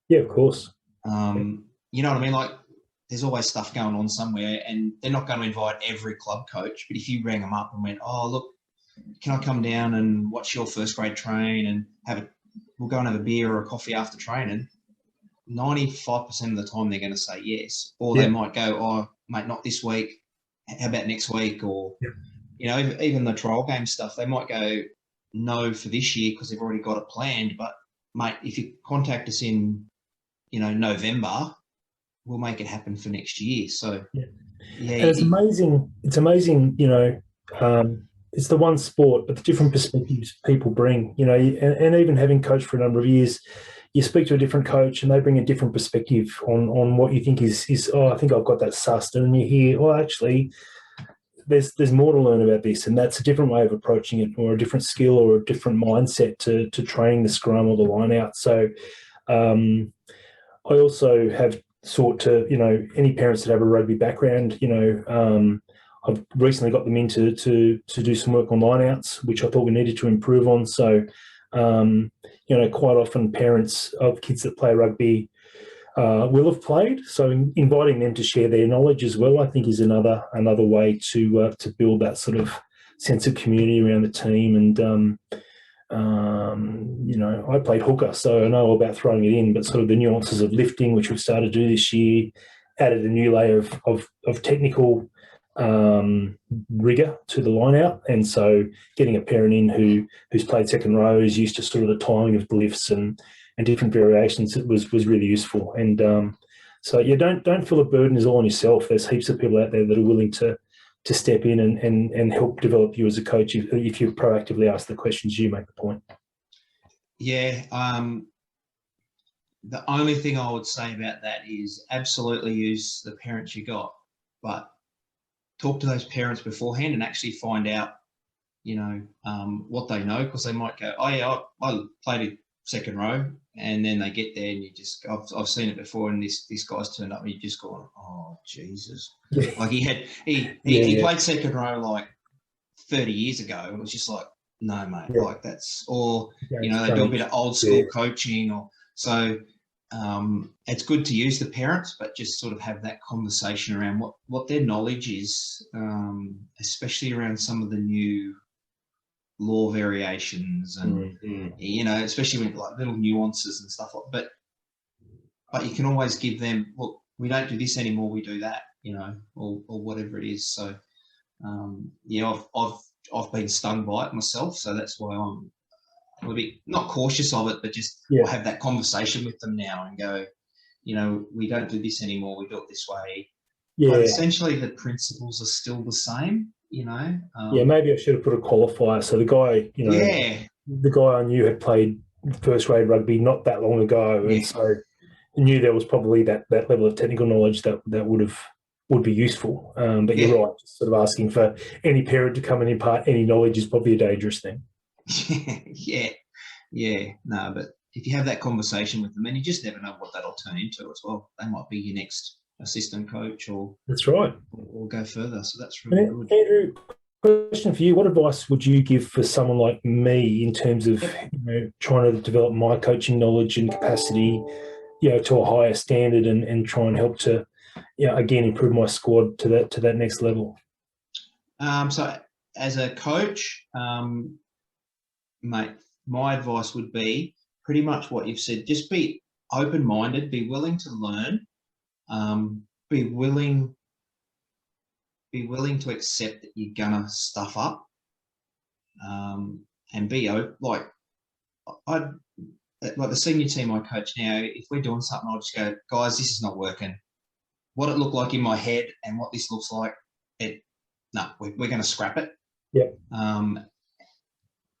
Yeah, of course. You know what I mean? Like, there's always stuff going on somewhere, and they're not going to invite every club coach. But if you rang them up and went, oh, look, can I come down and watch your first grade train and we'll go and have a beer or a coffee after training, 95% of the time they're going to say yes. Or they might go, oh, mate, not this week. How about next week? Or, even the trial game stuff, they might go no for this year because they've already got it planned. But mate, if you contact us in, November, we'll make it happen for next year. So and it's amazing. It's amazing, it's the one sport, but the different perspectives people bring, and even having coached for a number of years, you speak to a different coach and they bring a different perspective on what you think is I think I've got that sussed, and then you hear, actually, there's more to learn about this, and that's a different way of approaching it, or a different skill, or a different mindset to training the scrum or the line out. So I also have sought to, any parents that have a rugby background, I've recently got them in to do some work on lineouts, which I thought we needed to improve on. So, quite often parents of kids that play rugby will have played. So inviting them to share their knowledge as well, I think, is another way to build that sort of sense of community around the team. And I played hooker, so I know about throwing it in, but sort of the nuances of lifting, which we've started to do this year, added a new layer of technical rigor to the line out. And so getting a parent in who's played second row, is used to sort of the timing of lifts and different variations, it was really useful. And so you don't feel the burden is all on yourself. There's heaps of people out there that are willing to step in and help develop you as a coach if you proactively ask the questions, you make the point. Yeah. The only thing I would say about that is absolutely use the parents you got, but talk to those parents beforehand and actually find out, what they know, because they might go, oh yeah, I played a second row, and then they get there and you just, I've seen it before, and this guy's turned up and you just gone, oh Jesus. Yeah. Like he played second row like 30 years ago. It was just like, no mate, like that's, or, they do a bit of old school coaching, or so. It's good to use the parents, but just sort of have that conversation around what their knowledge is, especially around some of the new law variations and, especially with like little nuances and stuff like, but you can always give them, look, we don't do this anymore, we do that, or whatever it is. So, I've been stung by it myself. So that's why I'm a little bit not cautious of it, but just I'll have that conversation with them now and go, we don't do this anymore, we do it this way. Yeah. But essentially the principles are still the same, maybe I should have put a qualifier. So the guy, the guy I knew had played first grade rugby not that long ago, and so I knew there was probably that level of technical knowledge that would be useful. But you're right, just sort of asking for any parent to come and impart any knowledge is probably a dangerous thing. No, but if you have that conversation with them, and you just never know what that'll turn into as well. They might be your next assistant coach, or that's right, or go further. So that's really good. Andrew, question for you: what advice would you give for someone like me in terms of trying to develop my coaching knowledge and capacity, to a higher standard, and try and help to, again, improve my squad to that next level? So as a coach, mate, my advice would be pretty much what you've said. Just be open-minded, be willing to learn, be willing to accept that you're gonna stuff up, and be open. Like the senior team I coach now, if we're doing something, I'll just go, guys, this is not working. What it looked like in my head and what this looks like, we're going to scrap it.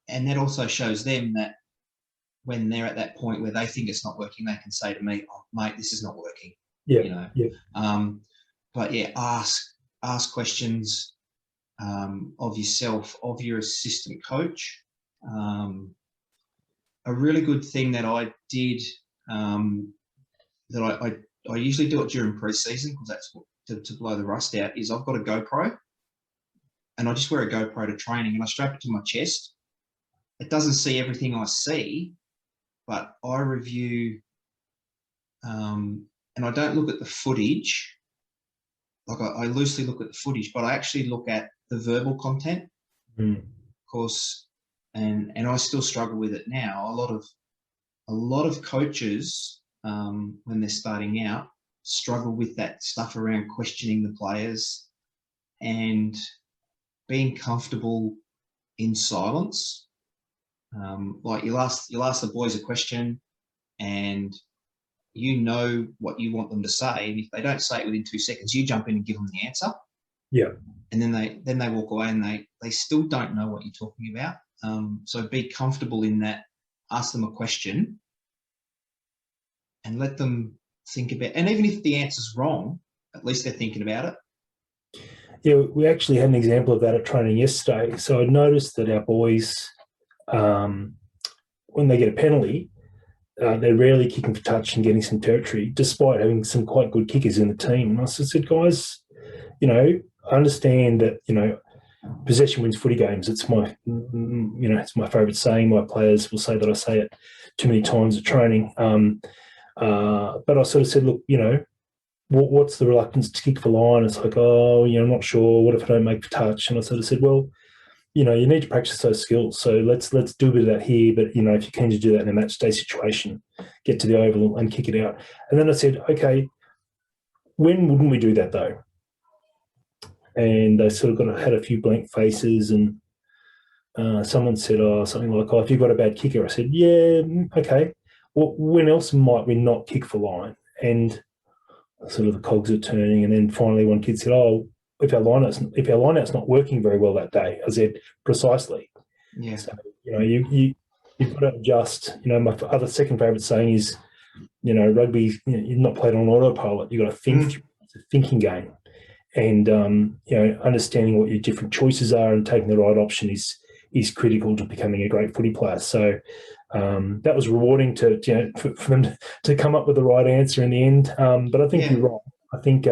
And that also shows them that when they're at that point where they think it's not working, they can say to me, oh, mate, this is not working. But ask questions of yourself, of your assistant coach. A really good thing that I did, that I usually do it during pre-season, because that's to blow the rust out, is I've got a GoPro, and I just wear a GoPro to training, and I strap it to my chest. It doesn't see everything I see, but I review, and I don't look at the footage. Like I loosely look at the footage, but I actually look at the verbal content. Of course, and I still struggle with it now. A lot of coaches, when they're starting out, struggle with that stuff around questioning the players and being comfortable in silence. Like you'll ask the boys a question, and you know what you want them to say, and if they don't say it within 2 seconds, you jump in and give them the answer. Yeah. And then they walk away and they still don't know what you're talking about. So be comfortable in that. Ask them a question and let them think about. And even if the answer's wrong, at least they're thinking about it. Yeah, we actually had an example of that at training yesterday. So I noticed that our boys, when they get a penalty, they're rarely kicking for touch and getting some territory, despite having some quite good kickers in the team. And I said, guys, I understand that, possession wins footy games. It's my, it's my favourite saying. My players will say that I say it too many times at training. But I sort of said, look, what's the reluctance to kick for line? It's like, I'm not sure. What if I don't make for touch? And I sort of said, well, you need to practice those skills. So let's do a bit of that here. But, if you're keen to do that in a match day situation, get to the oval and kick it out. And then I said, okay, when wouldn't we do that though? And they sort of had a few blank faces, and someone said, something like, if you've got a bad kicker. I said, yeah, okay. Well, when else might we not kick for line? And sort of the cogs are turning. And then finally one kid said, if our lineout's not working very well that day. I said, precisely. Yeah. So, you've got to adjust. My other second favourite saying is, rugby, you're not played on autopilot. You've got to think. It's a thinking game. And, understanding what your different choices are and taking the right option is critical to becoming a great footy player. So that was rewarding for them to come up with the right answer in the end. But I think you're right. I think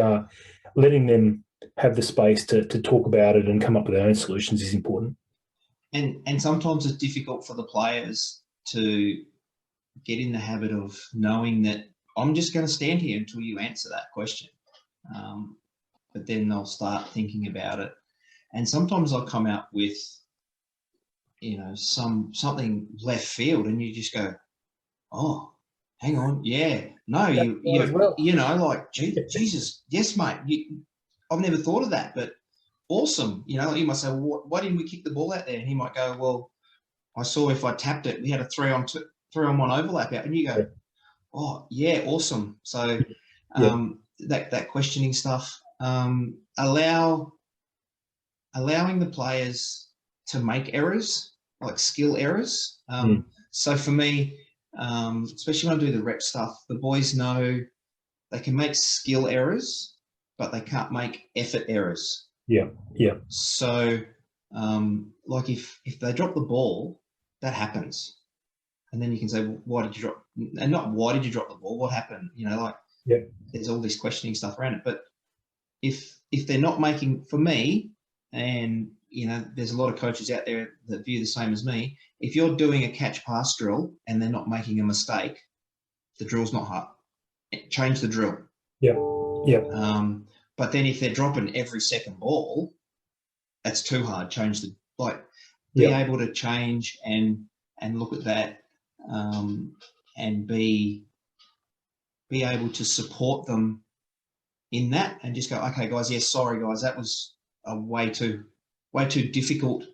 letting them have the space to talk about it and come up with their own solutions is important. And sometimes it's difficult for the players to get in the habit of knowing that I'm just going to stand here until you answer that question. But then they'll start thinking about it. And sometimes I'll come out with, something left field, and you just go, oh, hang on. Yeah. No, Jesus. Yes, mate. I've never thought of that, but awesome. You might say, well, why didn't we kick the ball out there? And he might go, well, I saw if I tapped it, we had a 3-on-1 overlap out. And you go, oh, yeah, awesome. So that questioning stuff, allowing the players to make errors, like skill errors. So for me, especially when I do the rep stuff, the boys know they can make skill errors, but they can't make effort errors. Yeah. So, like if they drop the ball, that happens. And then you can say, well, why did you drop? And not why did you drop the ball? What happened? There's all this questioning stuff around it. But if they're not making, for me, and there's a lot of coaches out there that view the same as me. If you're doing a catch pass drill and they're not making a mistake, the drill's not hard. Change the drill. Yeah. But then if they're dropping every second ball, that's too hard. Change be able to change and look at that, and be able to support them in that, and just go, okay, guys, yes, sorry, guys, that was a way too difficult.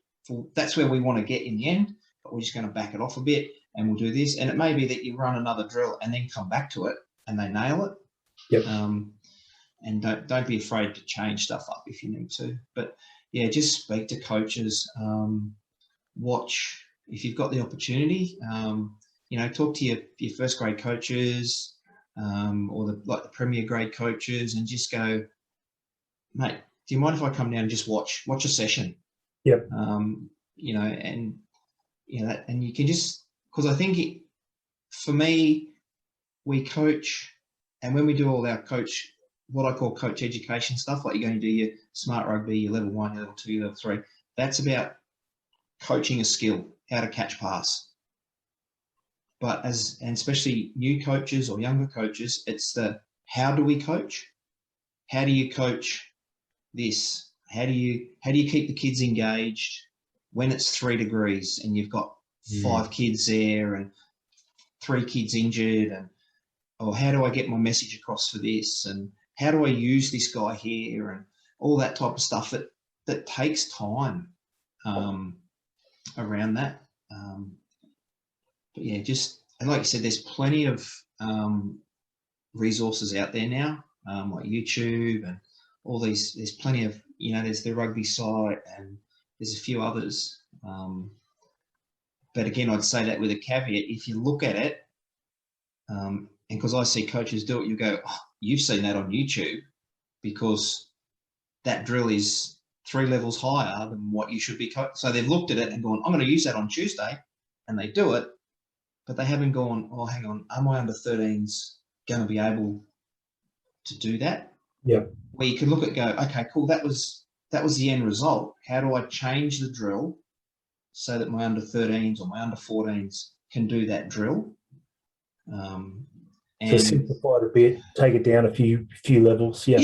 That's where we want to get in the end, but we're just going to back it off a bit, and we'll do this. And it may be that you run another drill and then come back to it, and they nail it. Yep. And don't be afraid to change stuff up if you need to. But yeah, just speak to coaches. Watch if you've got the opportunity. Talk to your first grade coaches, or the premier grade coaches, and just go, mate, do you mind if I come down and just watch a session? Yep. And you can just, because I think for me, we coach, and when we do all our what I call coach education stuff, like you're going to do your smart rugby, your level 1, your level 2, your level 3, that's about coaching a skill, how to catch pass. But and especially new coaches or younger coaches, it's how do we coach? How do you coach this? How do you keep the kids engaged when it's 3 degrees and you've got 5 kids there and 3 kids injured, or how do I get my message across for this, and how do I use this guy here, and all that type of stuff that that takes time around that. But yeah, and like you said, there's plenty of resources out there now, like YouTube and all these. There's plenty of, there's the rugby site and there's a few others. But again, I'd say that with a caveat. If you look at it, and because I see coaches do it, you go, oh, you've seen that on YouTube, because that drill is 3 levels higher than what you should be coaching. So they've looked at it and gone, I'm going to use that on Tuesday, and they do it, but they haven't gone, oh, hang on, are my under 13s going to be able to do that? Yeah. Where you can look at it and go, okay, cool, that was the end result. How do I change the drill so that my under 13s or my under 14s can do that drill? So simplify it a bit, take it down a few levels. Yeah.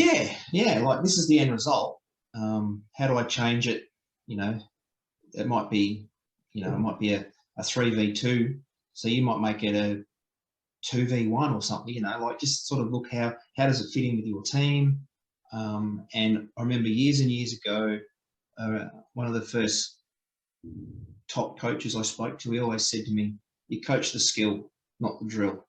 Like, this is the end result. How do I change it? It might be, it might be a 3v2. So you might make it a 2v1 or something. Like, just sort of look how does it fit in with your team. And I remember years and years ago, one of the first top coaches I spoke to, he always said to me, you coach the skill, not the drill.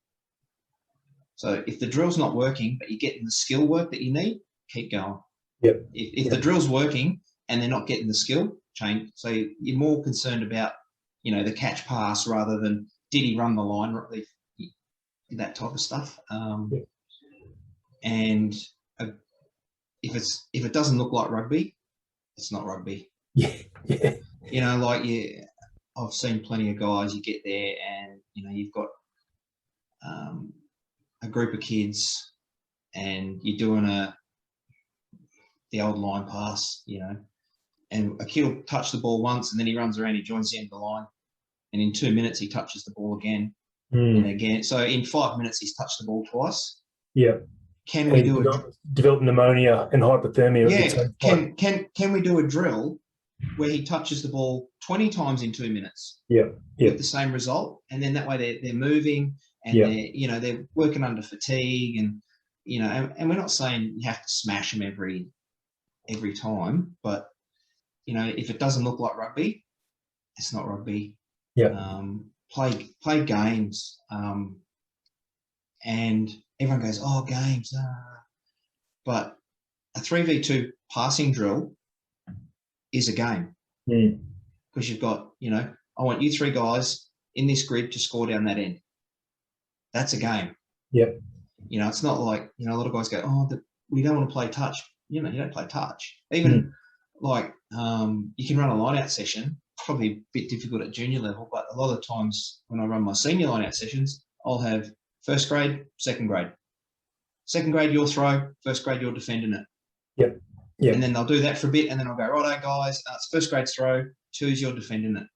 So if the drill's not working, but you're getting the skill work that you need, keep going. Yep. If the drill's working and they're not getting the skill, change. So you're more concerned about, the catch pass rather than did he run the line, that type of stuff. And if it doesn't look like rugby, it's not rugby. Yeah. I've seen plenty of guys. You get there and you've got a group of kids, and you're doing the old line pass, and a kid will touch the ball once, and then he runs around, he joins the end of the line, and in 2 minutes he touches the ball again and again. So in 5 minutes he's touched the ball twice. Yeah. Can we do develop pneumonia and hypothermia? Yeah. Can we do a drill where he touches the ball 20 times in 2 minutes? Yeah. With the same result, and then that way they're moving and they're working under fatigue, and and we're not saying you have to smash them every time, but if it doesn't look like rugby, it's not rugby. Yeah. Play games, and everyone goes, oh, games, but a 3v2 passing drill is a game, because you've got, I want you 3 guys in this grid to score down that end. That's a game. Yep. It's not like, a lot of guys go, oh, we don't want to play touch. You don't play touch. Even like, you can run a line-out session, probably a bit difficult at junior level, but a lot of times when I run my senior line-out sessions, I'll have first grade, second grade. Second grade, you'll throw. First grade, you're defending it. Yep. Yep. And then they'll do that for a bit, and then I'll go, righto, guys, it's first grade throw, 2's you're defending it.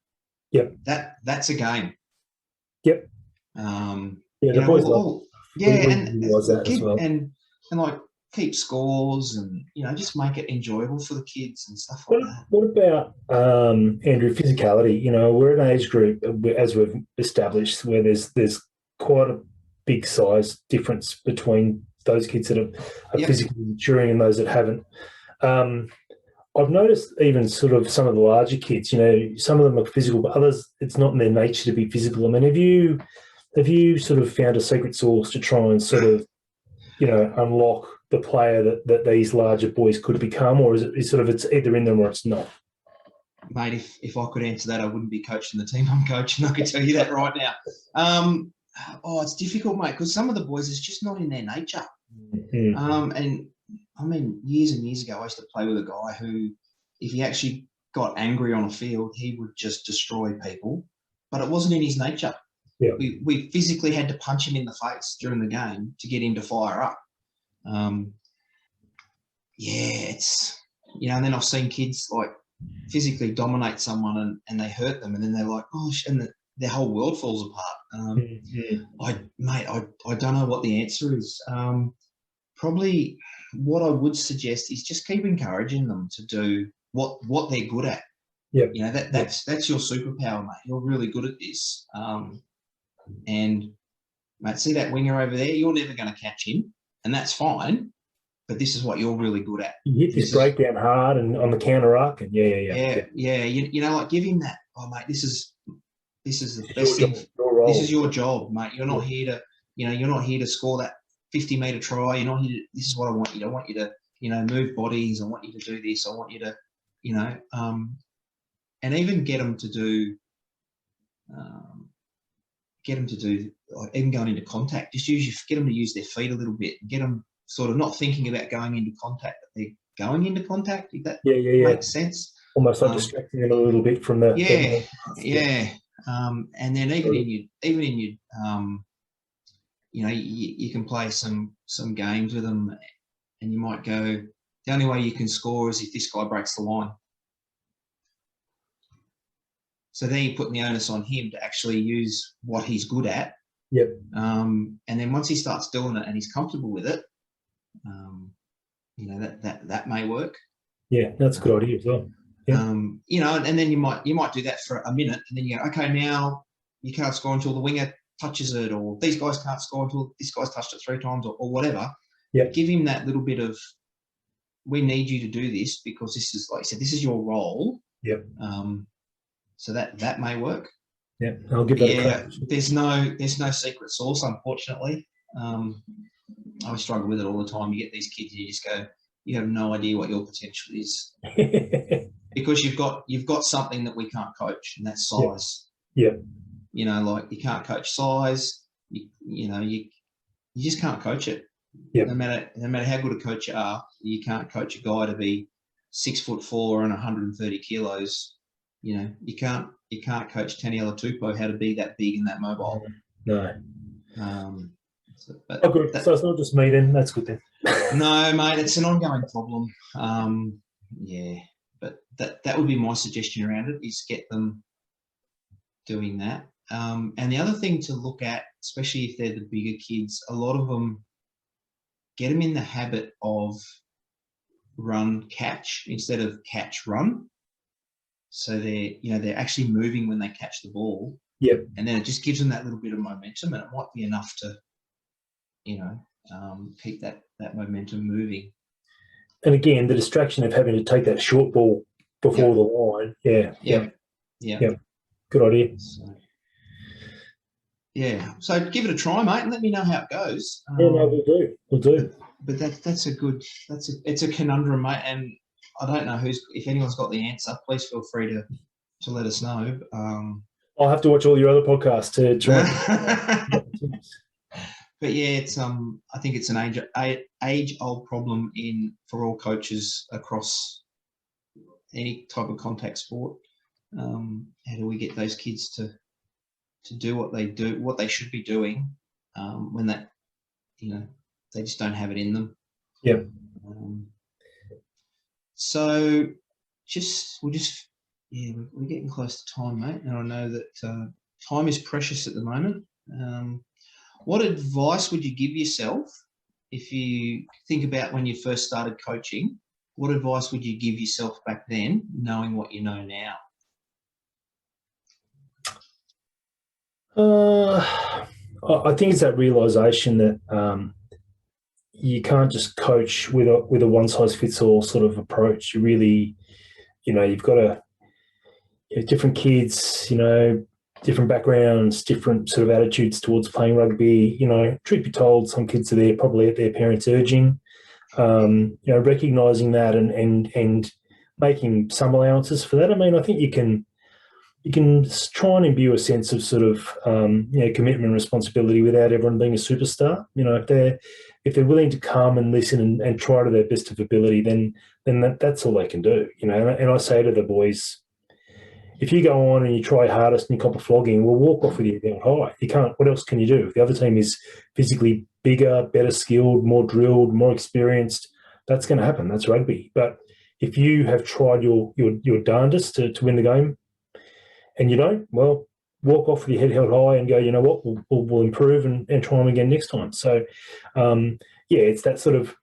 Yep. That's a game. Yep. The boys and like keep scores and just make it enjoyable for the kids and stuff like that. What about Andrew, physicality? We're an age group, as we've established, where there's quite a big size difference between those kids that are physically maturing and those that haven't. I've noticed even sort of some of the larger kids, some of them are physical, but others, it's not in their nature to be physical. I mean, have you sort of found a secret sauce to try and sort of, unlock the player that these larger boys could become, or is it sort of it's either in them or it's not? Mate, if I could answer that, I wouldn't be coaching the team I'm coaching. I can tell you that right now. It's difficult, mate, because some of the boys, it's just not in their nature. Mm-hmm. And I mean, years and years ago, I used to play with a guy who, if he actually got angry on a field, he would just destroy people, but it wasn't in his nature. Yeah. We physically had to punch him in the face during the game to get him to fire up. It's, and then I've seen kids like physically dominate someone and they hurt them, and then they're like, oh, and their whole world falls apart. I don't know what the answer is. Probably what I would suggest is just keep encouraging them to do what they're good at. Yeah. That's your superpower, mate. You're really good at this. And mate, see that winger over there? You're never going to catch him, and that's fine. but this is what you're really good at. You hit this breakdown hard and on the counter arc, and yeah. You know, like give him that. Oh, mate, this is the best thing. This is your job, mate. You're not here to, you're not here to score that 50-meter try. You're not here to, this is what I want you to. I want you to, move bodies. I want you to do this. I want you to, and even get them to do like even going into contact. Just get them to use their feet a little bit. Get them sort of not thinking about going into contact, but they're going into contact. If that makes sense. Almost like distracting them a little bit from the and then even in your you can play some games with them, and you might go, the only way you can score is if this guy breaks the line. So then you're putting the onus on him to actually use what he's good at. Yep. And then once he starts doing it and he's comfortable with it, that may work. Yeah, that's a good idea as well. Yeah. And then you might do that for a minute, and then you go, okay, now you can't score until the winger touches it, or these guys can't score until this guy's touched it 3 times, or whatever. Yeah. Give him that little bit of, we need you to do this because this is, like I said, this is your role. Yep. So that may work. Yeah, I'll give that a crack. There's no secret sauce, unfortunately. I struggle with it all the time. You get these kids, you just go, you have no idea what your potential is. Because you've got something that we can't coach, and that's size. Yeah. Like you can't coach size. You just can't coach it. Yeah. No matter how good a coach you are, you can't coach a guy to be 6'4" and 130 kilos. You can't coach Taniela Tupou how to be that big and that mobile. No. But good. So it's not just me then. That's good then. No, mate, it's an ongoing problem. But that would be my suggestion around it, is get them doing that. And the other thing to look at, especially if they're the bigger kids, a lot of them, get them in the habit of run catch instead of catch run. So they're actually moving when they catch the ball. Yep. And then it just gives them that little bit of momentum, and it might be enough to, keep that momentum moving. And again, the distraction of having to take that short ball before the line. Yeah. Good idea. So give it a try, mate, and let me know how it goes. We'll do. But it's a conundrum, mate, and I don't know if anyone's got the answer. Please feel free to let us know. I'll have to watch all your other podcasts to try. But yeah, it's I think it's an age-old problem for all coaches across any type of contact sport. How do we get those kids to do what they should be doing when that they just don't have it in them? Yeah. So we're getting close to time, mate, and I know that time is precious at the moment. What advice would you give yourself if you think about when you first started coaching? What advice would you give yourself back then, knowing what you know now? I think it's that realisation that you can't just coach with a one-size-fits-all sort of approach. You really, you've got to different kids, different backgrounds, different sort of attitudes towards playing rugby. Truth be told, some kids are there probably at their parents' urging. Recognising that and making some allowances for that. I mean, I think you can try and imbue a sense of sort of commitment and responsibility without everyone being a superstar. If they're willing to come and listen and try to their best of ability, then that's all they can do. And I say to the boys, if you go on and you try hardest and you cop a flogging, well, walk off with your head high. You can't. What else can you do? If the other team is physically bigger, better skilled, more drilled, more experienced, that's going to happen. That's rugby. But if you have tried your darndest to win the game and you don't, well, walk off with your head held high and go, you know what, we'll improve and try them again next time. So, it's that sort of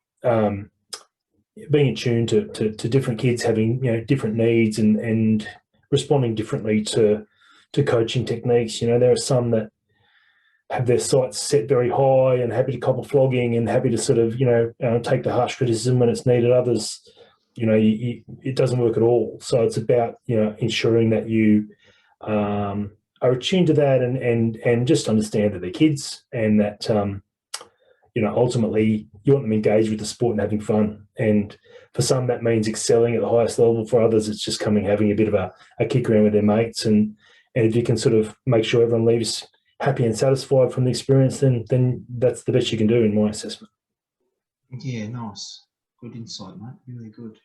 being attuned to different kids having different needs and responding differently to coaching techniques. There are some that have their sights set very high and happy to cop a flogging and happy to sort of, take the harsh criticism when it's needed. Others, it doesn't work at all. So it's about, ensuring that you are attuned to that and just understand that they're kids and that, ultimately you want them engaged with the sport and having fun. And for some, that means excelling at the highest level. For others, it's just having a bit of a kick around with their mates. And if you can sort of make sure everyone leaves happy and satisfied from the experience, then that's the best you can do in my assessment. Yeah, nice. Good insight, mate. Really good.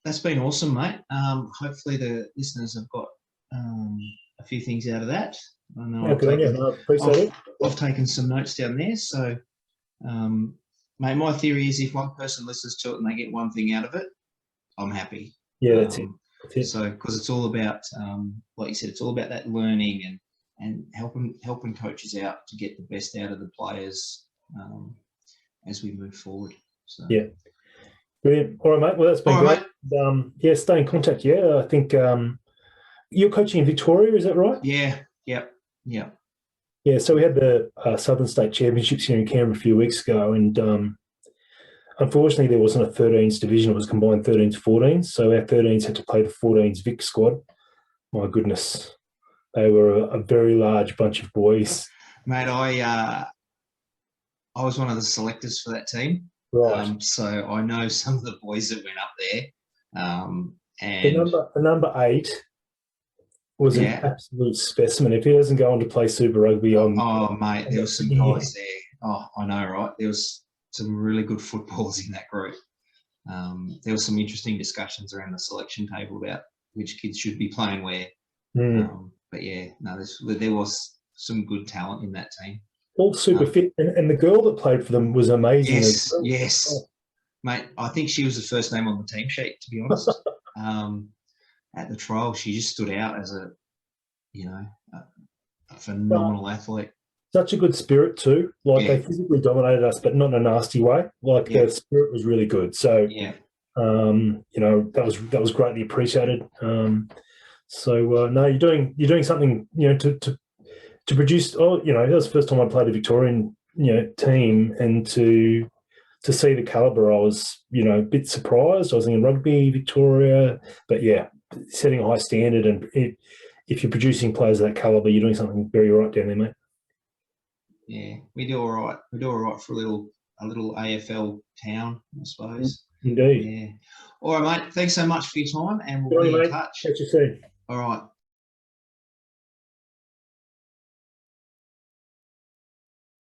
That's been awesome, mate. Hopefully the listeners have got a few things out of that. I know I've taken some notes down there. So, mate, my theory is if one person listens to it and they get one thing out of it, I'm happy. Yeah, that's it. So, because it's all about, like you said, it's all about that learning and helping coaches out to get the best out of the players as we move forward. So. Yeah. Brilliant. All right, mate. Well, that's been great. Stay in contact. Yeah, I think you're coaching in Victoria, is that right? Yeah. Yep. Yeah, so we had the Southern State Championships here in Canberra a few weeks ago, and unfortunately there wasn't a 13s division. It was combined 13s, 14s, so our 13s had to play the 14s Vic squad. My goodness. They were a very large bunch of boys. Mate, I was one of the selectors for that team. Right. So I know some of the boys that went up there. And the number 8 was an absolute specimen. If he doesn't go on to play Super Rugby, mate, there was some guys there. Oh, I know, right? There was some really good footballers in that group. There was some interesting discussions around the selection table about which kids should be playing where. But yeah, no, there was some good talent in that team. All super fit, and the girl that played for them was amazing. Yes, mate. I think she was the first name on the team sheet, to be honest. At the trial, she just stood out as a phenomenal athlete. Such a good spirit too. They physically dominated us, but not in a nasty way. Their spirit was really good. So that was greatly appreciated. No, you're doing something to produce. That was the first time I played a Victorian team, and to see the calibre, I was a bit surprised. I was in Rugby Victoria, but setting a high standard, and if you're producing players of that calibre, you're doing something very right down there, mate. Yeah, we do all right. We do all right for a little AFL town, I suppose. Indeed. Yeah. All right, mate. Thanks so much for your time, and we'll be in touch. Catch you soon. All right.